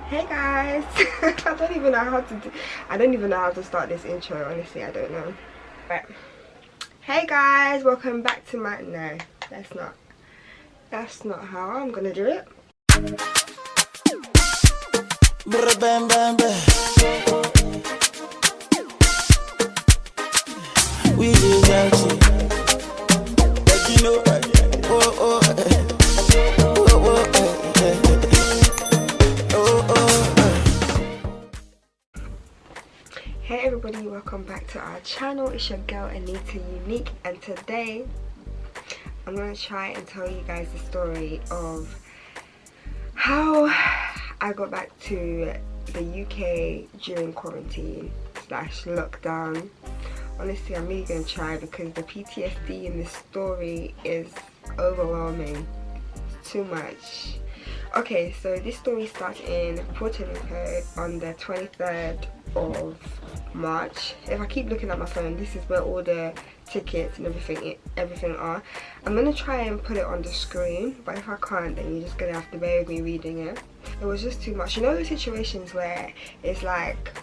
Hey guys. I don't even know how to start this intro, honestly. I don't know. Right. Hey guys, welcome back to my that's not how I'm gonna do it. We Hey everybody, welcome back to our channel. It's your girl Anita Unique, and today I'm gonna try and tell you guys the story of how I got back to the UK during quarantine / lockdown. Honestly, I'm really gonna try because the PTSD in this story is overwhelming. It's too much. Okay, so this story starts in Puerto Rico on the 23rd of March. If I keep looking at my phone, this is where all the tickets and everything are. I'm gonna try and put it on the screen, but if I can't, then you're just gonna have to bear with me reading it. It was just too much. You know those situations where it's like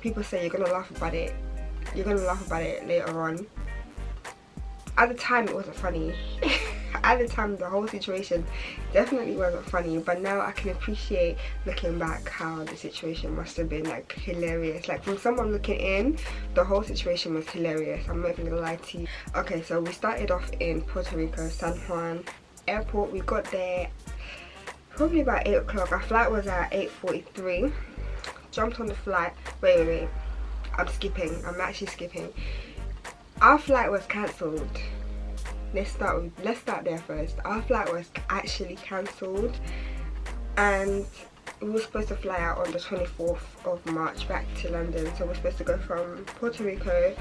people say you're gonna laugh about it later on. At the time it wasn't funny. At the time the whole situation definitely wasn't funny, but now I can appreciate looking back how the situation must have been like hilarious. Like, from someone looking in, the whole situation was hilarious. I'm not even gonna lie to you. Okay, so we started off in Puerto Rico, San Juan airport. We got there probably about 8 o'clock. Our flight was at 8:43. Jumped on the flight. Wait, I'm actually skipping. Our flight was cancelled. Let's start there first. Our flight was actually cancelled, and we were supposed to fly out on the 24th of March back to London. So we're supposed to go from Puerto Rico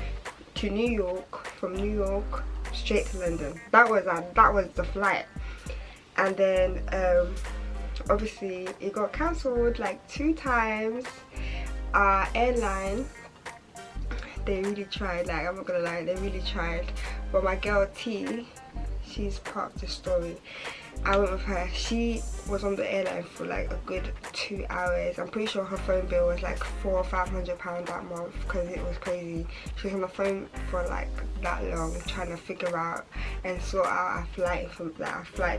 to New York, from New York straight to London. That was the flight. And then obviously it got cancelled like 2 times. Our airline, they really tried, like, I'm not gonna lie, they really tried. But my girl T, she's part of the story. I went with her. She was on the airline for like a good 2 hours. I'm pretty sure her phone bill was like £400 or £500 that month, because it was crazy. She was on the phone for like that long trying to figure out and sort out our flight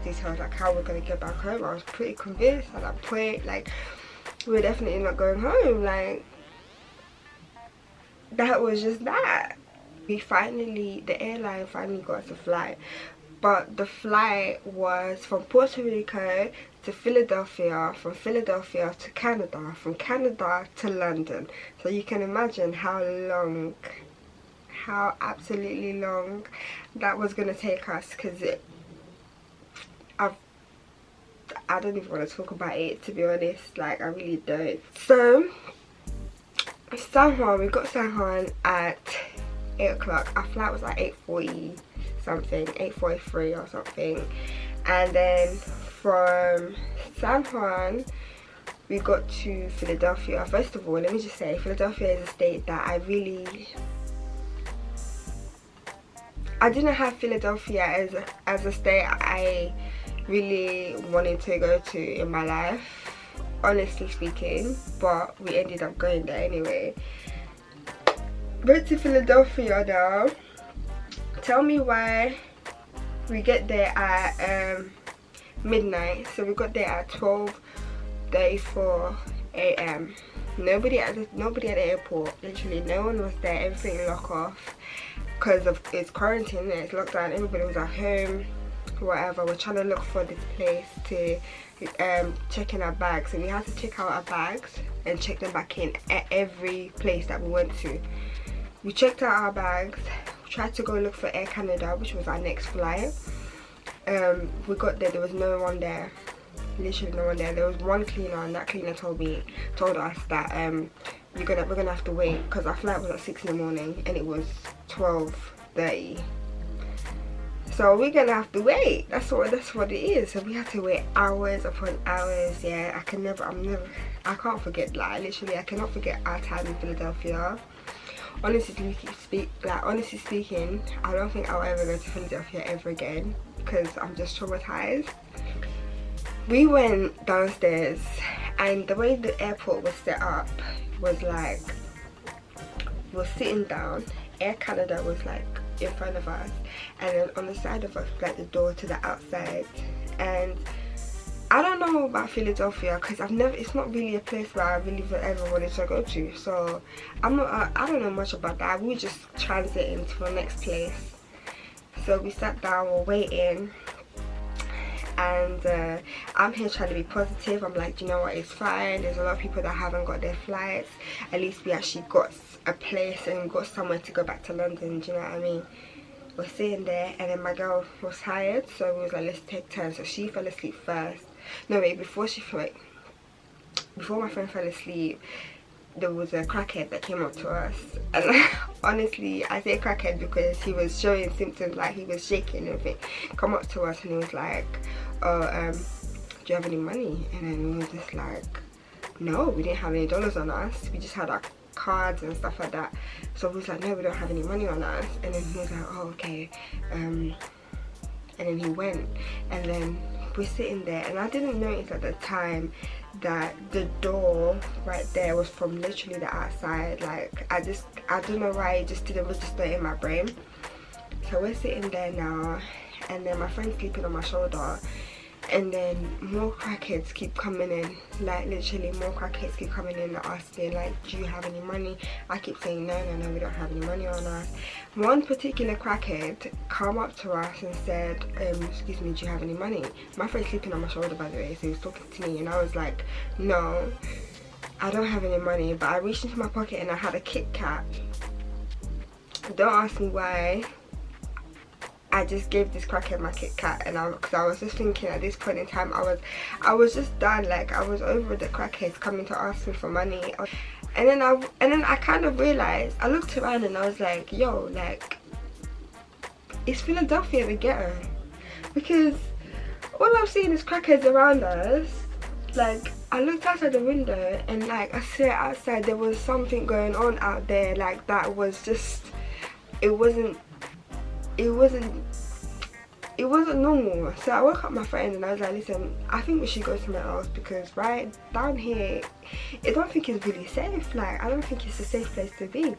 details, like how we're gonna get back home. I was pretty convinced at that point, like, we're definitely not going home. Like, that was just that. The airline finally got us a flight, but the flight was from Puerto Rico to Philadelphia, from Philadelphia to Canada, from Canada to London. So you can imagine how absolutely long that was gonna take us, because I don't even want to talk about it, to be honest. Like, I really don't. So San Juan, we got San Juan at 8 o'clock. Our flight was like 8:40 something, 8:43 or something. And then from San Juan we got to Philadelphia. First of all, let me just say, Philadelphia is a state that I didn't have Philadelphia as a state I really wanted to go to in my life, honestly speaking, but we ended up going there anyway. Went to Philadelphia now. Tell me why we get there at midnight. So we got there at 12:34 a.m. Nobody at the airport. Literally no one was there. Everything locked off because of it's quarantine, it's lockdown. Everybody was at home, whatever. We're trying to look for this place to check in our bags, and we had to check out our bags and check them back in at every place that we went to. We checked out our bags, tried to go look for Air Canada, which was our next flight. We got there was no one there, literally no one there. There was one cleaner, and that cleaner told us that we're gonna have to wait because our flight was at 6 in the morning and it was 12:30. So we're gonna have to wait. That's what it is. So we had to wait hours upon hours. Yeah, I can't forget, like, literally I cannot forget our time in Philadelphia. Honestly speaking, I don't think I'll ever go to Philadelphia ever again because I'm just traumatized. We went downstairs And the way the airport was set up was like, we were sitting down, Air Canada was like in front of us, and then on the side of us like the door to the outside. And I don't know about Philadelphia because it's not really a place where I really ever wanted to go to, so I don't know much about that. We were just transiting to the next place. So we sat down, we're waiting, and I'm here trying to be positive. I'm like, you know what, it's fine, there's a lot of people that haven't got their flights. At least we actually got a place and got somewhere to go back to London, do you know what I mean? We're sitting there, and then my girl was tired, so we was like, let's take turns. So she fell asleep first. No wait, before my friend fell asleep, there was a crackhead that came up to us, and honestly I say crackhead because he was showing symptoms, like he was shaking and everything. Come up to us and he was like, oh, do you have any money? And then we was just like, no, we didn't have any dollars on us, we just had our cards and stuff like that. So we was like, no, we don't have any money on us. And then he was like, oh, okay. And then he went, and then we're sitting there, and I didn't notice at the time that the door right there was from literally the outside. Like I don't know why, it just didn't register in my brain. So we're sitting there now, and then my friend's sleeping on my shoulder, and then more crackheads keep coming in, like literally more crackheads keep coming in and asking like, do you have any money? I keep saying no, we don't have any money on us. One particular crackhead come up to us and said, excuse me, do you have any money? My friend's sleeping on my shoulder, by the way, so he was talking to me, and I was like, no, I don't have any money. But I reached into my pocket and I had a Kit Kat. Don't ask me why. I just gave this crackhead my Kit Kat, and because I was just thinking at this point in time, I was just done. Like I was over the crackheads coming to ask me for money. And then I kind of realized, I looked around and I was like, yo, like, it's Philadelphia the ghetto, because all I'm seeing is crackheads around us. Like I looked outside the window, and like I said, outside there was something going on out there, like that was just, it wasn't normal. So I woke up my friend and I was like, listen, I think we should go somewhere else, because right down here I don't think it's really safe. Like I don't think it's a safe place to be.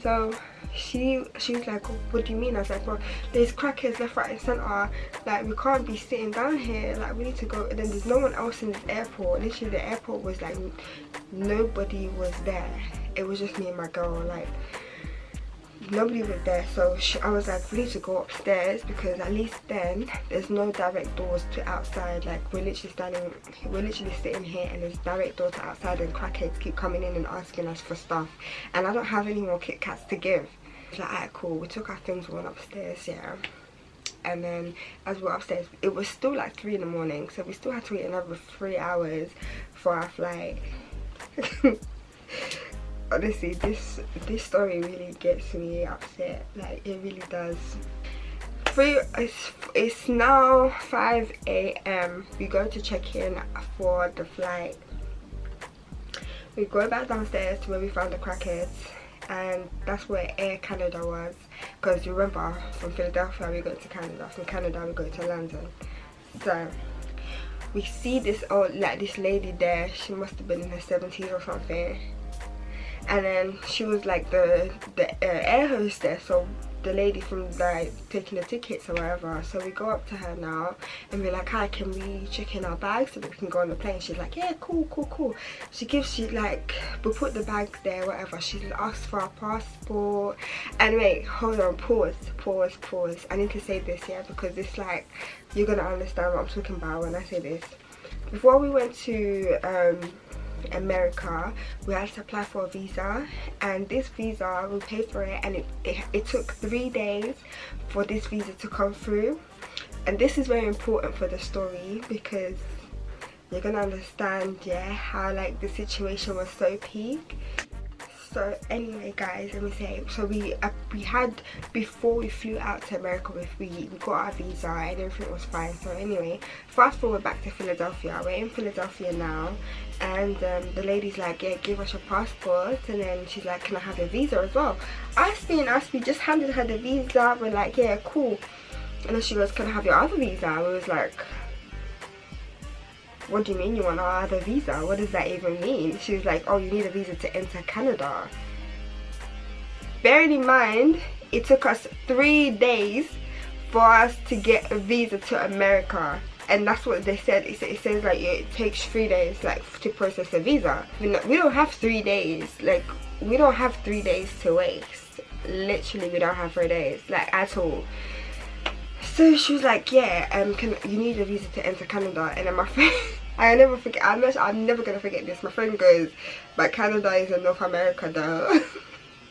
So she was like, what do you mean? I was like, well, there's crackheads left, right and center, like we can't be sitting down here, like we need to go. And then there's no one else in this airport. Literally the airport was like, nobody was there. It was just me and my girl, like nobody was there. So I was like, we need to go upstairs, because at least then there's no direct doors to outside. Like we're literally sitting here and there's direct door to outside, and crackheads keep coming in and asking us for stuff, and I don't have any more Kit Kats to give. Like, alright, cool. We took our things, we went upstairs, yeah. And then as we were upstairs, it was still like 3 in the morning, so we still had to wait another 3 hours for our flight. Honestly, this story really gets me upset. Like it really does. It's now 5 AM. We go to check in for the flight. We go back downstairs to where we found the crackheads, and that's where Air Canada was, because remember, from Philadelphia we go to Canada, from Canada we go to London. So we see this this lady there. She must have been in her 70s or something. And then she was like the air hostess, so the lady from like taking the tickets or whatever. So we go up to her now and we're like, hi, can we check in our bags so that we can go on the plane? She's like, yeah, cool. She like, we put the bags there, whatever. She asked for our passport. And wait, hold on, pause. I need to say this, yeah, because it's like, you're gonna understand what I'm talking about when I say this. Before we went to America, we had to apply for a visa, and this visa, we paid for it, and it took 3 days for this visa to come through. And this is very important for the story, because you're gonna understand, yeah, how like the situation was so peak. So anyway guys, let me say, so we had, before we flew out to America, we got our visa and everything was fine. So anyway, fast forward back to Philadelphia. We're in Philadelphia now, and the lady's like, yeah, give us your passport. And then she's like, can I have your visa as well? We just handed her the visa. We're like, yeah, cool. And then she goes, can I have your other visa? And we was like, what do you mean you want another visa? What does that even mean? She was like, oh, you need a visa to enter Canada. Bearing in mind, it took us 3 days for us to get a visa to America. And that's what they said. It says like it takes 3 days like to process a visa. We don't have 3 days. Like, we don't have 3 days to waste. Literally, we don't have 3 days, like, at all. So she was like, yeah, you need a visa to enter Canada. And then my friend, I never forget, I'm never gonna forget this. My friend goes, but Canada is in North America though.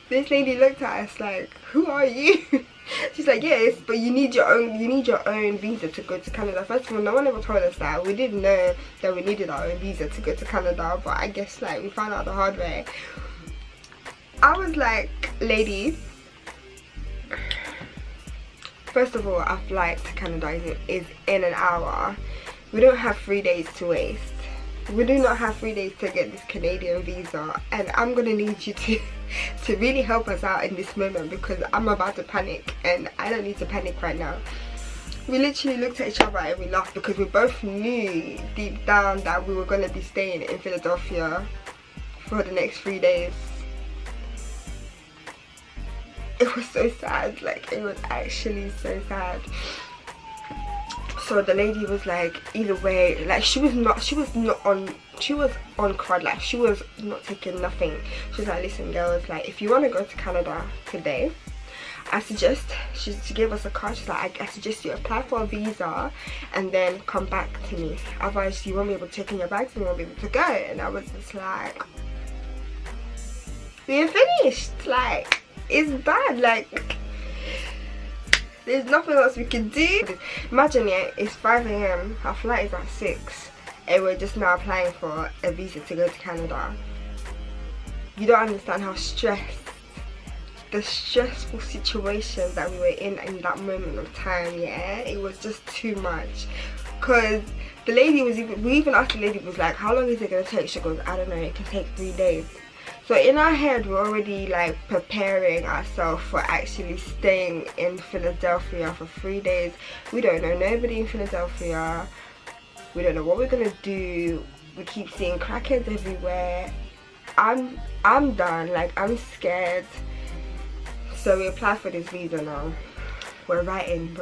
This lady looked at us like, who are you? She's like, yes, but you need your own visa to go to Canada. First of all, no one ever told us that. We didn't know that we needed our own visa to go to Canada, but I guess like we found out the hard way. I was like, lady, first of all, our flight to Canada is in an hour. We don't have 3 days to waste. We do not have 3 days to get this Canadian visa, and I'm gonna need you to really help us out in this moment, because I'm about to panic and I don't need to panic right now. We literally looked at each other and we laughed, because we both knew deep down that we were gonna be staying in Philadelphia for the next 3 days. It was so sad, like, it was actually so sad. So the lady was like, either way, like, she was on crud, like, she was not taking nothing. She was like, listen girls, like, if you want to go to Canada today, I suggest, she gave us a card. She's like, I suggest you apply for a visa and then come back to me, otherwise you won't be able to take in your bags and you won't be able to go. And I was just like, we ain't finished, like, it's bad, like, there's nothing else we can do. Imagine it, it's 5 AM, our flight is at 6, and we're just now applying for a visa to go to Canada. You don't understand how the stressful situation that we were in that moment of time, yeah? It was just too much. Because the lady was we even asked the lady, was like, how long is it going to take? She goes, I don't know, it can take 3 days. So in our head, we're already like preparing ourselves for actually staying in Philadelphia for 3 days. We don't know nobody in Philadelphia. We don't know what we're gonna do. We keep seeing crackheads everywhere. I'm done. Like, I'm scared. So we applied for this visa now. We're writing.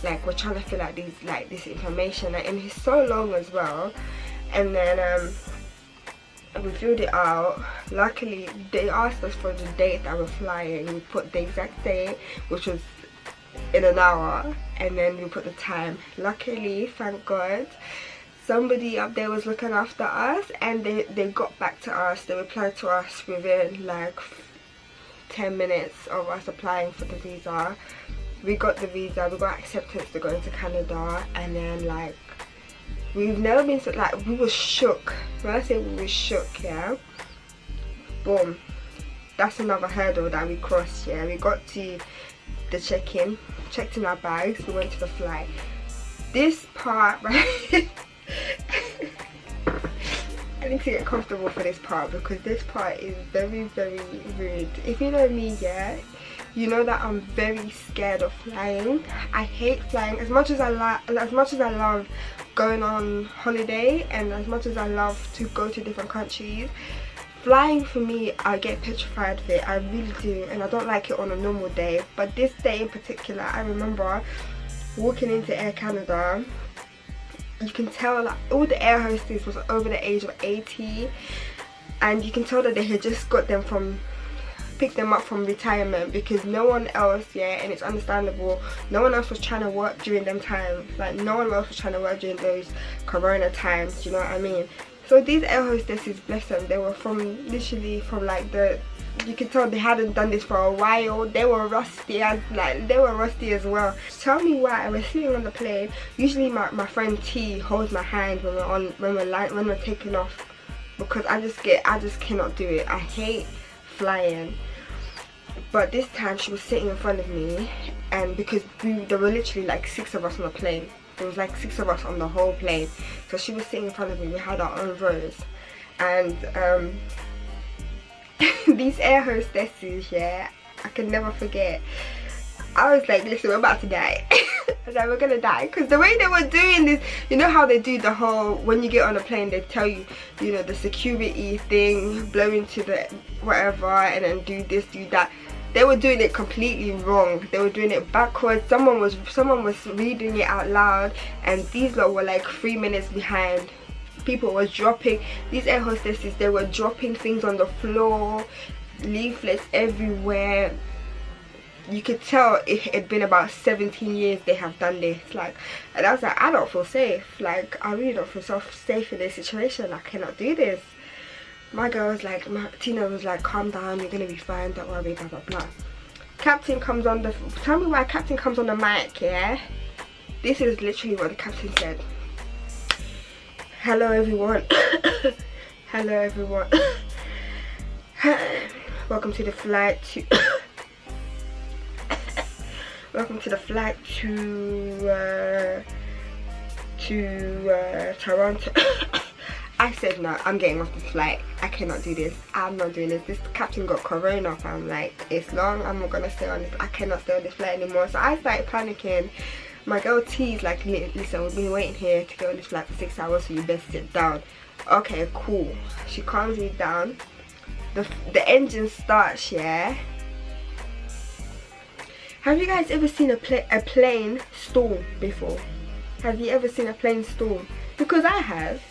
Like, we're trying to fill out this information, and it's so long as well. And then we filled it out. Luckily, they asked us for the date that we're flying. We put the exact date, which was in an hour, and then we put the time. Luckily, thank God, somebody up there was looking after us, and they got back to us. They replied to us within like 10 minutes of us applying for the visa. We got the visa, we got acceptance to go into Canada, and then like, we've never been so, like, we were shook. When I say we were shook, yeah, boom, that's another hurdle that we crossed. Yeah, we got to the check-in, checked in our bags, we went to the flight. This part, right, I need to get comfortable for this part, because this part is very, very rude. If you know me, yeah, you know that I'm very scared of flying. I hate flying. As much as I love going on holiday, and as much as I love to go to different countries, flying for me, I get petrified of it. I really do, and I don't like it on a normal day. But this day in particular, I remember walking into Air Canada. You can tell that all the air hostess was over the age of 80, and you can tell that they had just picked them up from retirement, because no one else, yeah, and it's understandable, no one else was trying to work during them times. Like, no one else was trying to work during those corona times, you know what I mean? So these air hostesses, bless them, they were literally from like you could tell they hadn't done this for a while. They were rusty as well. Tell me why I was sitting on the plane. Usually my friend T holds my hand when we're taking off, because I just cannot do it. I hate flying. But this time she was sitting in front of me, and because there were literally like 6 of us on the plane. There was like 6 of us on the whole plane. So she was sitting in front of me. We had our own rows, and these air hostesses, yeah, I can never forget. I was like, listen, we're about to die. was like, we're gonna die. Because the way they were doing this, you know how they do the whole, when you get on a plane, they tell you, you know, the security thing, blow into the whatever, and then do this, do that. They were doing it completely wrong. They were doing it backwards. Someone was reading it out loud, and these lot were like 3 minutes behind. People were dropping, these air hostesses, they were dropping things on the floor, leaflets everywhere. You could tell it had been about 17 years they have done this. Like, and I was like, I don't feel safe. Like, I really don't feel so safe in this situation. I cannot do this. My girl was like, Tina was like, calm down, you're gonna be fine, don't worry, blah blah blah. Captain comes on the, tell me why Captain comes on the mic, yeah? This is literally what the captain said. Hello everyone. Hello everyone. Welcome to the flight to welcome to the flight to Toronto. I said no, I'm getting off the flight. I cannot do this. I'm not doing this. This captain got corona. I'm like, it's long, I'm not gonna stay on this. I cannot stay on this flight anymore. So I started panicking. My girl T's like, listen, we've been waiting here to get on this flight for 6 hours, so you best sit down. Okay, cool. She calms me down. The engine starts, yeah. Have you guys ever seen a plane stall before? Have you ever seen a plane stall? Because I have,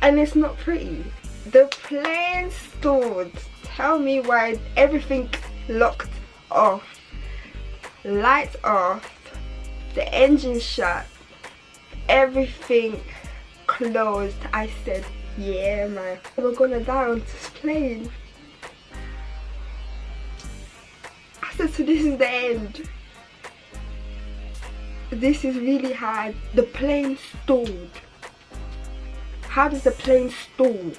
and it's not pretty. The plane stalled. Tell me why. Everything locked off, lights off, the engine shut, everything closed. I said, yeah man, we're gonna die on this plane. I said, so this is the end. This is really hard. The plane stalled. How does the plane stall?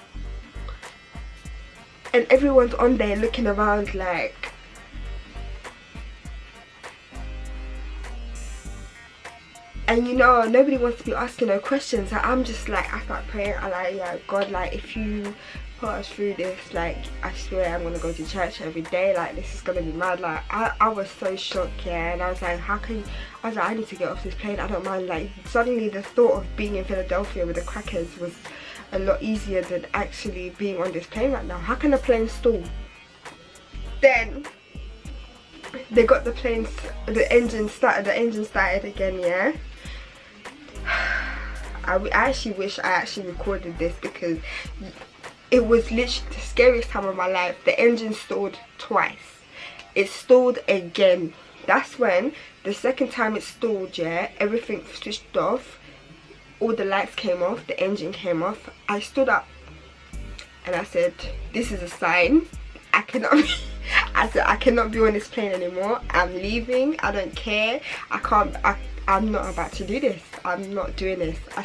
And everyone's on there looking around like, and you know, nobody wants to be asking no questions. So I'm just like, I start praying. I like, yeah, God, like, if you put us through this, like, I swear I'm gonna go to church every day. Like, this is gonna be mad. Like, I was so shocked, yeah. And I was like, how can, I was like, I need to get off this plane. I don't mind. Like, suddenly the thought of being in Philadelphia with the crackers was a lot easier than actually being on this plane right now. How can a plane stall? Then they got the plane, the engine started again, yeah. I actually wish I actually recorded this, because it was literally the scariest time of my life. The engine stalled twice. It stalled again. That's when the second time it stalled, yeah, everything switched off, all the lights came off, the engine came off. I stood up and I said, this is a sign. I cannot be, I said, I cannot be on this plane anymore. I'm leaving. I don't care. I'm not about to do this. I'm not doing this. I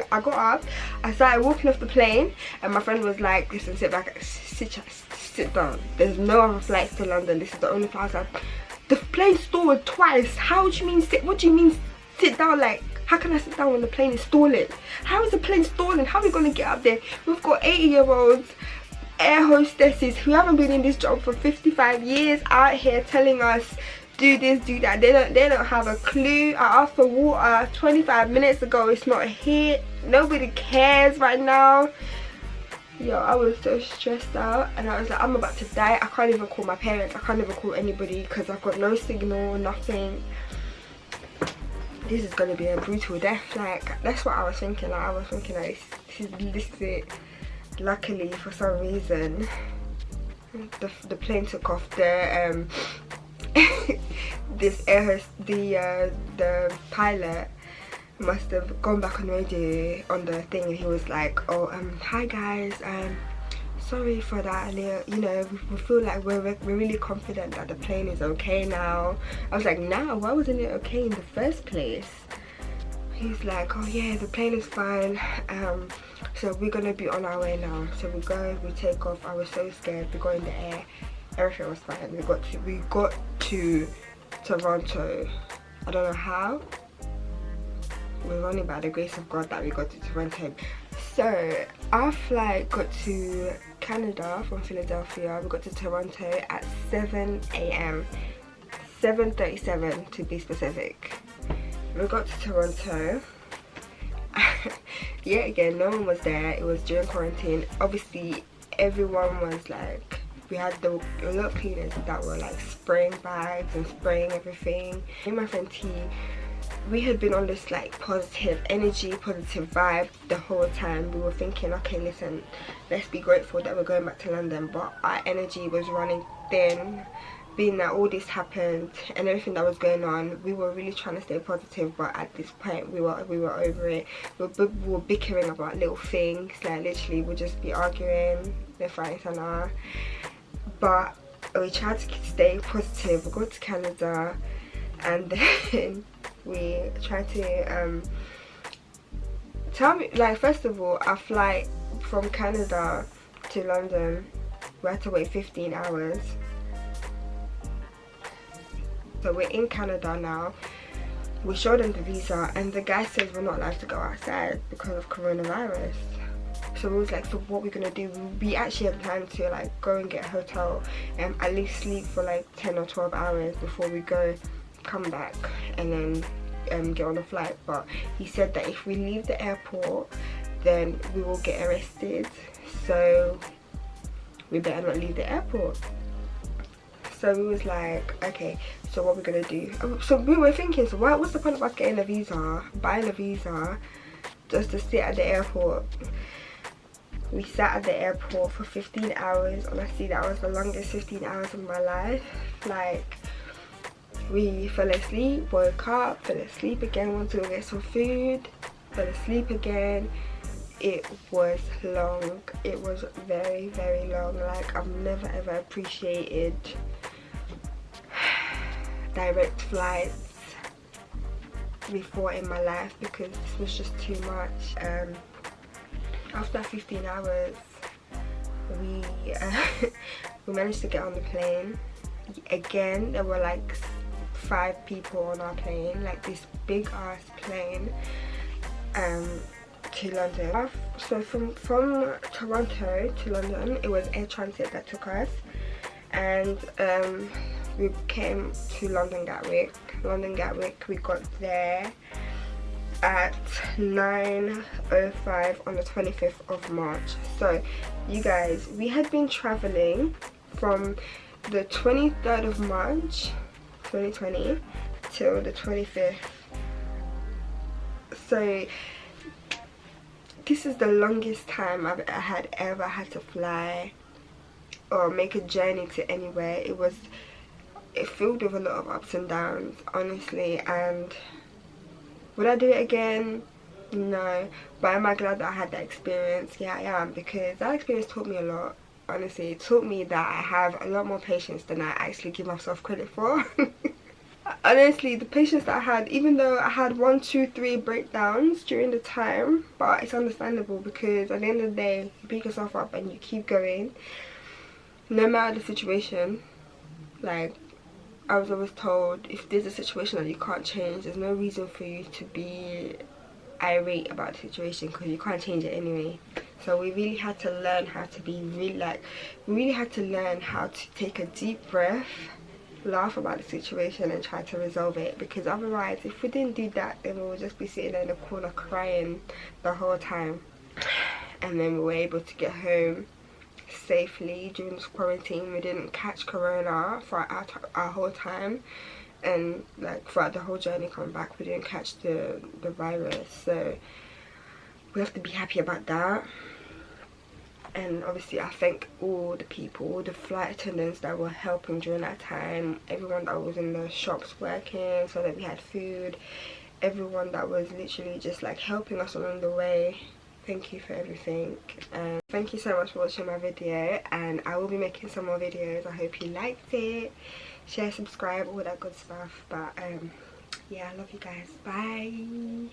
got up, I started walking off the plane, and my friend was like, listen, sit back, sit down. There's no other flights to London. This is the only flight. I was like, the plane stalled twice. How do you mean sit? What do you mean sit down? Like, how can I sit down when the plane is stalling? How is the plane stalling? How are we going to get up there? We've got 80-year-olds, air hostesses who haven't been in this job for 55 years out here telling us, do this, do that. They don't have a clue. I asked for water 25 minutes ago. It's not here. Nobody cares right now. Yo, I was so stressed out, and I was like, I'm about to die. I can't even call my parents. I can't even call anybody because I've got no signal, nothing. This is gonna be a brutal death. Like, that's what I was thinking. Like, I was thinking, like, this is it. Luckily, for some reason, the plane took off. The the pilot must have gone back on radio on the thing, and he was like, oh, hi guys, sorry for that, you know, we feel like we're really confident that the plane is okay now. I was like, nah, why wasn't it okay in the first place? He's like, oh yeah, the plane is fine, so we're gonna be on our way now. So we take off. I was so scared. We got in the air, everything was fine. We got to Toronto. I don't know how. It was only by the grace of God that we got to Toronto. So our flight got to Canada from Philadelphia. We got to Toronto at 7 AM, 7:37 to be specific. We got to Toronto. Yet again, no one was there. It was during quarantine. Obviously everyone was like, we had a lot of cleaners that were like spraying bags and spraying everything. Me and my friend T, we had been on this like positive energy, positive vibe the whole time. We were thinking, okay, listen, let's be grateful that we're going back to London, but our energy was running thin, being that all this happened and everything that was going on. We were really trying to stay positive, but at this point we were over it. We were bickering about little things, like literally we'd just be arguing left, right, center. But we tried to stay positive. We go to Canada, and then we tried to tell me, like, first of all, our flight from Canada to London, we had to wait 15 hours. So we're in Canada now. We showed them the visa, and the guy says we're not allowed to go outside because of coronavirus. So we was like, so what we're gonna do? We actually had planned to like go and get a hotel and at least sleep for like 10 or 12 hours before we come back and then get on the flight. But he said that if we leave the airport, then we will get arrested, so we better not leave the airport. So we was like, okay, so what we're gonna do? So we were thinking, so what's the point of us getting a visa, buying a visa, just to sit at the airport? We sat at the airport for 15 hours. Honestly, that was the longest 15 hours of my life. Like, we fell asleep, woke up, fell asleep again, wanted to go get some food, fell asleep again. It was long. It was very, very long. Like, I've never ever appreciated direct flights before in my life, because this was just too much. After 15 hours, we managed to get on the plane. Again, there were like 5 people on our plane, like this big ass plane, to London. So from Toronto to London, it was air transit that took us, and we came to London Gatwick. We got there at 9:05 on the 25th of March. So you guys, we had been traveling from the 23rd of March 2020 till the 25th. So this is the longest time I've ever had to fly or make a journey to anywhere. It filled with a lot of ups and downs, honestly. And would I do it again? No. But am I glad that I had that experience? Yeah, I am, because that experience taught me a lot. Honestly, it taught me that I have a lot more patience than I actually give myself credit for. Honestly, the patience that I had, even though I had 1, 2, 3 breakdowns during the time, but it's understandable, because at the end of the day, you pick yourself up and you keep going, no matter the situation. Like, I was always told, if there's a situation that you can't change, there's no reason for you to be irate about the situation, because you can't change it anyway. So we really had to learn how to be we really had to learn how to take a deep breath, laugh about the situation and try to resolve it, because otherwise, if we didn't do that, then we would just be sitting there in the corner crying the whole time. And then we were able to get home safely during this quarantine. We didn't catch corona for our whole time, and like throughout the whole journey coming back, we didn't catch the virus. So we have to be happy about that. And obviously I thank all the people, all the flight attendants that were helping during that time, everyone that was in the shops working so that we had food, everyone that was literally just like helping us along the way. Thank you for everything, and thank you so much for watching my video, and I will be making some more videos. I hope you liked it. Share, subscribe, all that good stuff. But yeah, I love you guys. Bye.